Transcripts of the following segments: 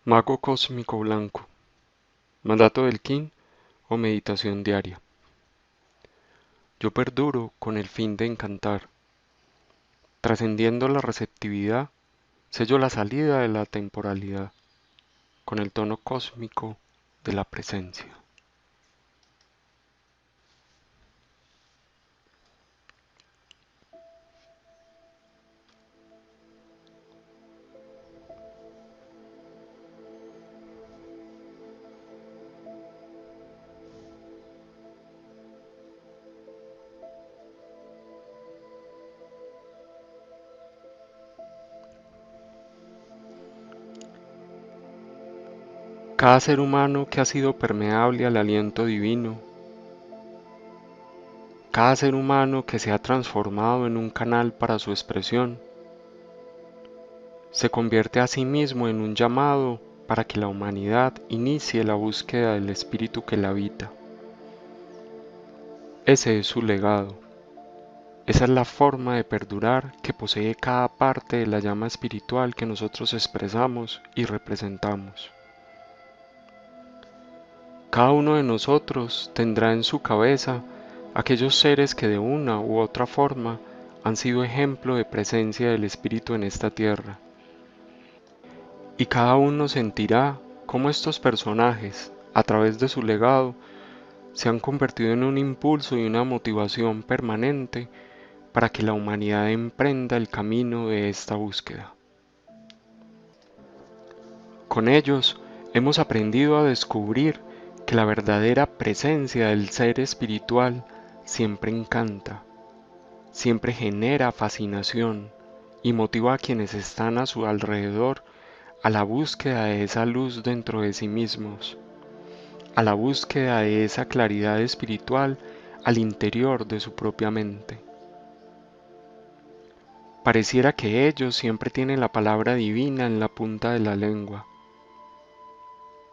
Mago cósmico blanco, mandato del Kin o meditación diaria. Yo perduro con el fin de encantar, trascendiendo la receptividad, sello la salida de la temporalidad, con el tono cósmico de la presencia. Cada ser humano que ha sido permeable al aliento divino, cada ser humano que se ha transformado en un canal para su expresión, se convierte a sí mismo en un llamado para que la humanidad inicie la búsqueda del espíritu que la habita. Ese es su legado. Esa es la forma de perdurar que posee cada parte de la llama espiritual que nosotros expresamos y representamos. Cada uno de nosotros tendrá en su cabeza aquellos seres que de una u otra forma han sido ejemplo de presencia del Espíritu en esta tierra. Y cada uno sentirá cómo estos personajes, a través de su legado, se han convertido en un impulso y una motivación permanente para que la humanidad emprenda el camino de esta búsqueda. Con ellos hemos aprendido a descubrir que la verdadera presencia del ser espiritual siempre encanta, siempre genera fascinación y motiva a quienes están a su alrededor a la búsqueda de esa luz dentro de sí mismos, a la búsqueda de esa claridad espiritual al interior de su propia mente. Pareciera que ellos siempre tienen la palabra divina en la punta de la lengua.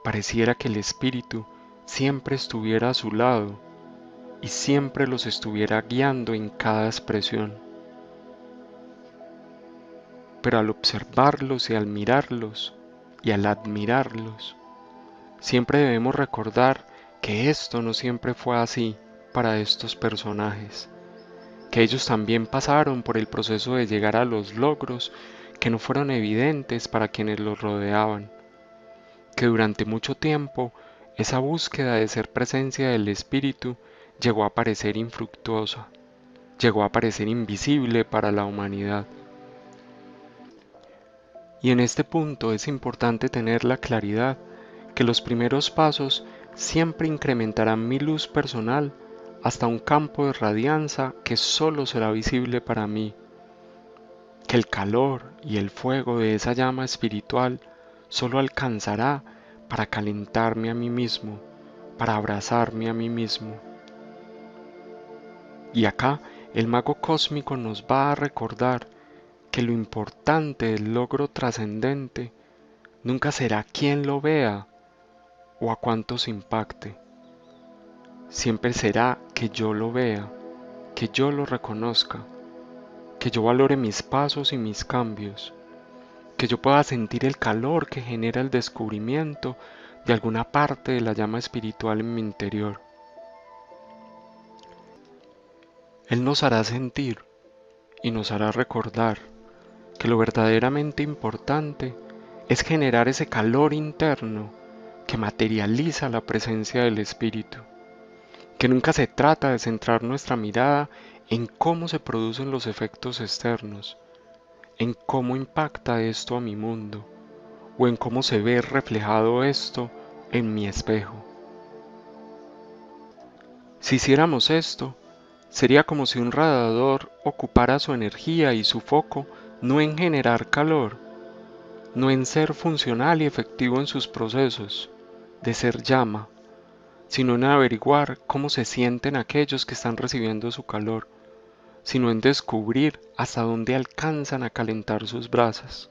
Pareciera que el Espíritu siempre estuviera a su lado y siempre los estuviera guiando en cada expresión. Pero al observarlos y al mirarlos y al admirarlos, siempre debemos recordar que esto no siempre fue así para estos personajes, que ellos también pasaron por el proceso de llegar a los logros que no fueron evidentes para quienes los rodeaban, que durante mucho tiempo esa búsqueda de ser presencia del Espíritu llegó a parecer infructuosa, llegó a parecer invisible para la humanidad. Y en este punto es importante tener la claridad que los primeros pasos siempre incrementarán mi luz personal hasta un campo de radianza que solo será visible para mí, que el calor y el fuego de esa llama espiritual solo alcanzará para calentarme a mí mismo, para abrazarme a mí mismo. Y acá el mago cósmico nos va a recordar que lo importante del logro trascendente nunca será quién lo vea o a cuántos impacte. Siempre será que yo lo vea, que yo lo reconozca, que yo valore mis pasos y mis cambios, que yo pueda sentir el calor que genera el descubrimiento de alguna parte de la llama espiritual en mi interior. Él nos hará sentir y nos hará recordar que lo verdaderamente importante es generar ese calor interno que materializa la presencia del Espíritu, que nunca se trata de centrar nuestra mirada en cómo se producen los efectos externos, en cómo impacta esto a mi mundo, o en cómo se ve reflejado esto en mi espejo. Si hiciéramos esto, sería como si un radiador ocupara su energía y su foco no en generar calor, no en ser funcional y efectivo en sus procesos, de ser llama, sino en averiguar cómo se sienten aquellos que están recibiendo su calor, sino en descubrir hasta dónde alcanzan a calentar sus brasas.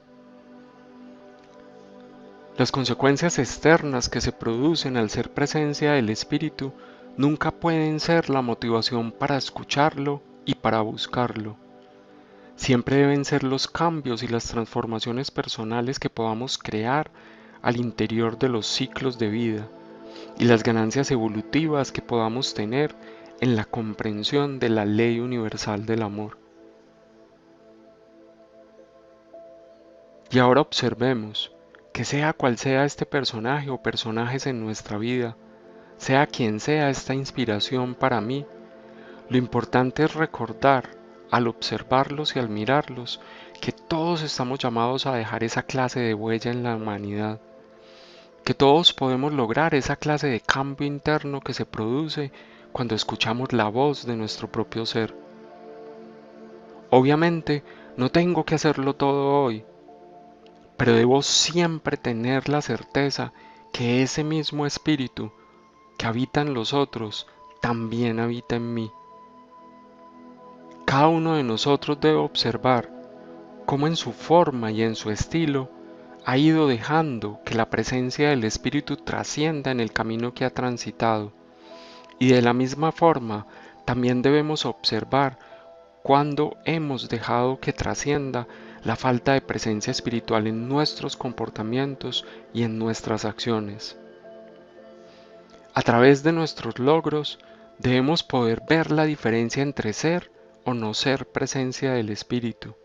Las consecuencias externas que se producen al ser presencia del Espíritu nunca pueden ser la motivación para escucharlo y para buscarlo. Siempre deben ser los cambios y las transformaciones personales que podamos crear al interior de los ciclos de vida y las ganancias evolutivas que podamos tener en la comprensión de la ley universal del amor. Y ahora observemos que sea cual sea este personaje o personajes en nuestra vida, sea quien sea esta inspiración para mí, lo importante es recordar, al observarlos y al mirarlos, que todos estamos llamados a dejar esa clase de huella en la humanidad, que todos podemos lograr esa clase de cambio interno que se produce cuando escuchamos la voz de nuestro propio ser. Obviamente, no tengo que hacerlo todo hoy, pero debo siempre tener la certeza que ese mismo espíritu que habita en los otros también habita en mí. Cada uno de nosotros debe observar cómo en su forma y en su estilo ha ido dejando que la presencia del espíritu trascienda en el camino que ha transitado. Y de la misma forma, también debemos observar cuando hemos dejado que trascienda la falta de presencia espiritual en nuestros comportamientos y en nuestras acciones. A través de nuestros logros debemos poder ver la diferencia entre ser o no ser presencia del espíritu,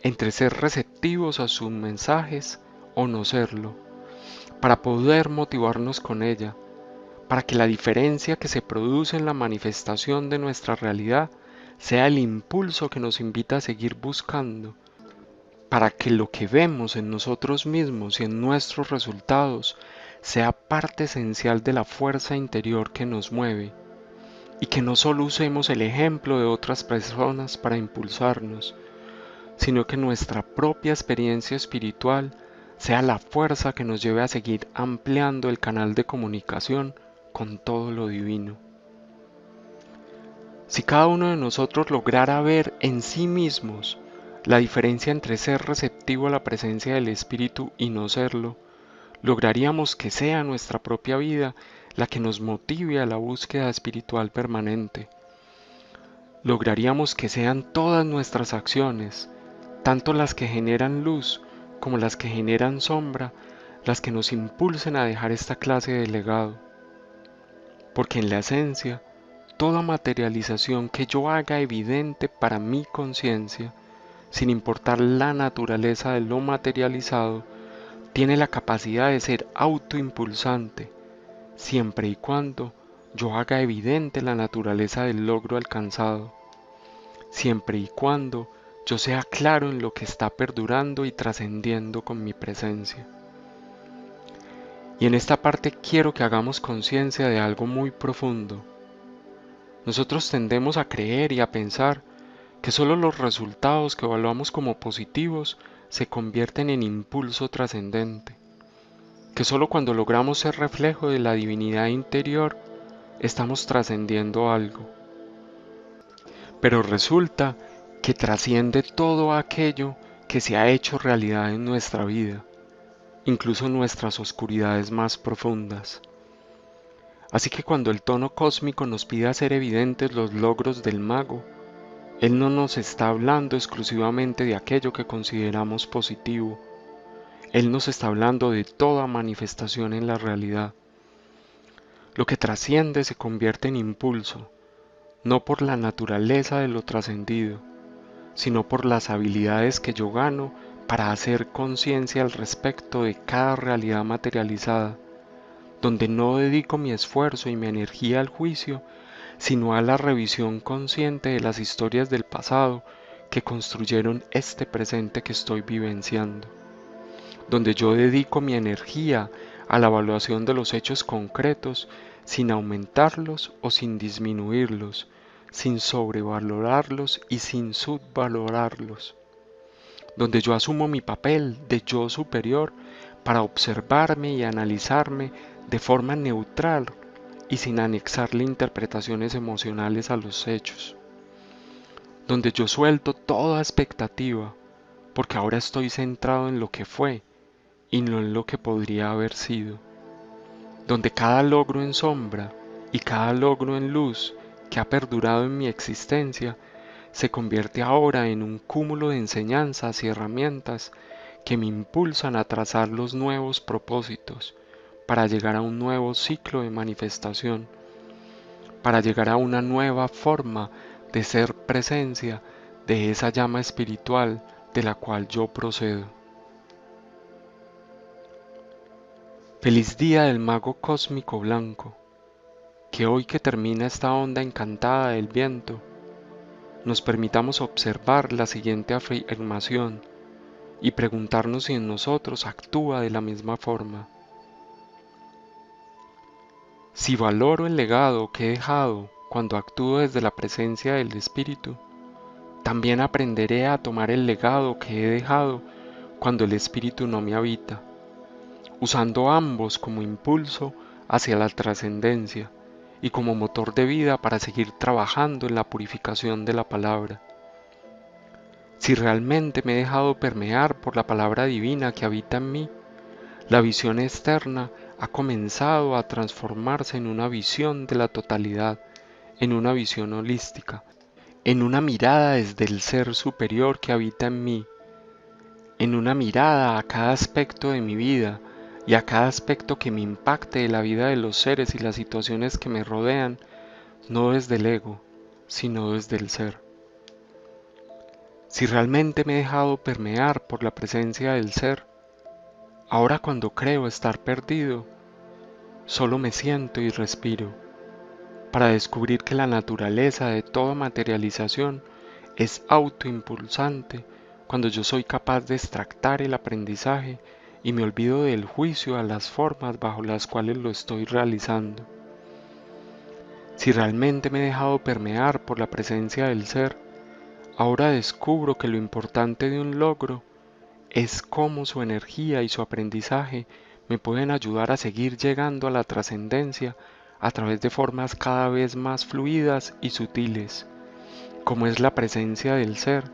entre ser receptivos a sus mensajes o no serlo, para poder motivarnos con ella, para que la diferencia que se produce en la manifestación de nuestra realidad sea el impulso que nos invita a seguir buscando, para que lo que vemos en nosotros mismos y en nuestros resultados sea parte esencial de la fuerza interior que nos mueve, y que no solo usemos el ejemplo de otras personas para impulsarnos, sino que nuestra propia experiencia espiritual sea la fuerza que nos lleve a seguir ampliando el canal de comunicación con todo lo divino. Si cada uno de nosotros lograra ver en sí mismos la diferencia entre ser receptivo a la presencia del Espíritu y no serlo, lograríamos que sea nuestra propia vida la que nos motive a la búsqueda espiritual permanente. Lograríamos que sean todas nuestras acciones, tanto las que generan luz como las que generan sombra, las que nos impulsen a dejar esta clase de legado. Porque en la esencia, toda materialización que yo haga evidente para mi conciencia, sin importar la naturaleza de lo materializado, tiene la capacidad de ser autoimpulsante, siempre y cuando yo haga evidente la naturaleza del logro alcanzado, siempre y cuando yo sea claro en lo que está perdurando y trascendiendo con mi presencia. Y en esta parte quiero que hagamos conciencia de algo muy profundo. Nosotros tendemos a creer y a pensar que solo los resultados que evaluamos como positivos se convierten en impulso trascendente, que solo cuando logramos ser reflejo de la divinidad interior estamos trascendiendo algo. Pero resulta que trasciende todo aquello que se ha hecho realidad en nuestra vida, incluso nuestras oscuridades más profundas. Así que cuando el tono cósmico nos pide hacer evidentes los logros del mago, él no nos está hablando exclusivamente de aquello que consideramos positivo. Él nos está hablando de toda manifestación en la realidad. Lo que trasciende se convierte en impulso, no por la naturaleza de lo trascendido, sino por las habilidades que yo gano para hacer conciencia al respecto de cada realidad materializada, donde no dedico mi esfuerzo y mi energía al juicio, sino a la revisión consciente de las historias del pasado que construyeron este presente que estoy vivenciando, donde yo dedico mi energía a la evaluación de los hechos concretos sin aumentarlos o sin disminuirlos, sin sobrevalorarlos y sin subvalorarlos, donde yo asumo mi papel de yo superior para observarme y analizarme de forma neutral y sin anexarle interpretaciones emocionales a los hechos, donde yo suelto toda expectativa, porque ahora estoy centrado en lo que fue y no en lo que podría haber sido, donde cada logro en sombra y cada logro en luz que ha perdurado en mi existencia se convierte ahora en un cúmulo de enseñanzas y herramientas que me impulsan a trazar los nuevos propósitos para llegar a un nuevo ciclo de manifestación, para llegar a una nueva forma de ser presencia de esa llama espiritual de la cual yo procedo. Feliz día del mago cósmico blanco, que hoy que termina esta onda encantada del viento, nos permitamos observar la siguiente afirmación y preguntarnos si en nosotros actúa de la misma forma. Si valoro el legado que he dejado cuando actúo desde la presencia del Espíritu, también aprenderé a tomar el legado que he dejado cuando el Espíritu no me habita, usando ambos como impulso hacia la trascendencia y como motor de vida para seguir trabajando en la purificación de la palabra. Si realmente me he dejado permear por la palabra divina que habita en mí, la visión externa ha comenzado a transformarse en una visión de la totalidad, en una visión holística, en una mirada desde el ser superior que habita en mí, en una mirada a cada aspecto de mi vida y a cada aspecto que me impacte de la vida de los seres y las situaciones que me rodean, no desde el ego, sino desde el ser. Si realmente me he dejado permear por la presencia del ser, ahora cuando creo estar perdido, solo me siento y respiro, para descubrir que la naturaleza de toda materialización es autoimpulsante cuando yo soy capaz de extractar el aprendizaje y me olvido del juicio a las formas bajo las cuales lo estoy realizando. Si realmente me he dejado permear por la presencia del ser, ahora descubro que lo importante de un logro es cómo su energía y su aprendizaje me pueden ayudar a seguir llegando a la trascendencia a través de formas cada vez más fluidas y sutiles, como es la presencia del ser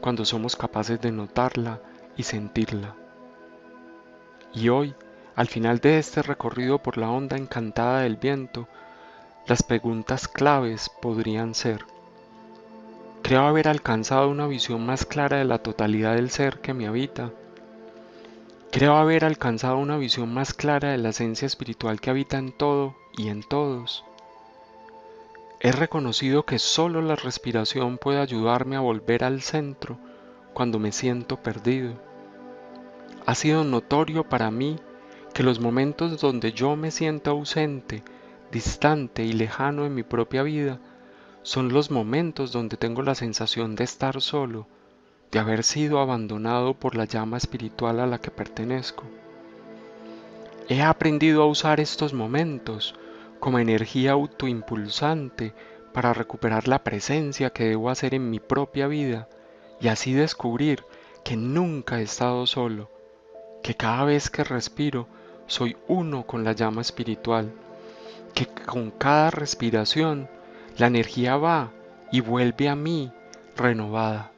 cuando somos capaces de notarla y sentirla. Y hoy, al final de este recorrido por la onda encantada del viento, las preguntas claves podrían ser: ¿creo haber alcanzado una visión más clara de la totalidad del ser que me habita? ¿Creo haber alcanzado una visión más clara de la esencia espiritual que habita en todo y en todos? He reconocido que solo la respiración puede ayudarme a volver al centro cuando me siento perdido. Ha sido notorio para mí que los momentos donde yo me siento ausente, distante y lejano en mi propia vida son los momentos donde tengo la sensación de estar solo, de haber sido abandonado por la llama espiritual a la que pertenezco. He aprendido a usar estos momentos como energía autoimpulsante para recuperar la presencia que debo hacer en mi propia vida y así descubrir que nunca he estado solo, que cada vez que respiro soy uno con la llama espiritual, que con cada respiración la energía va y vuelve a mí renovada.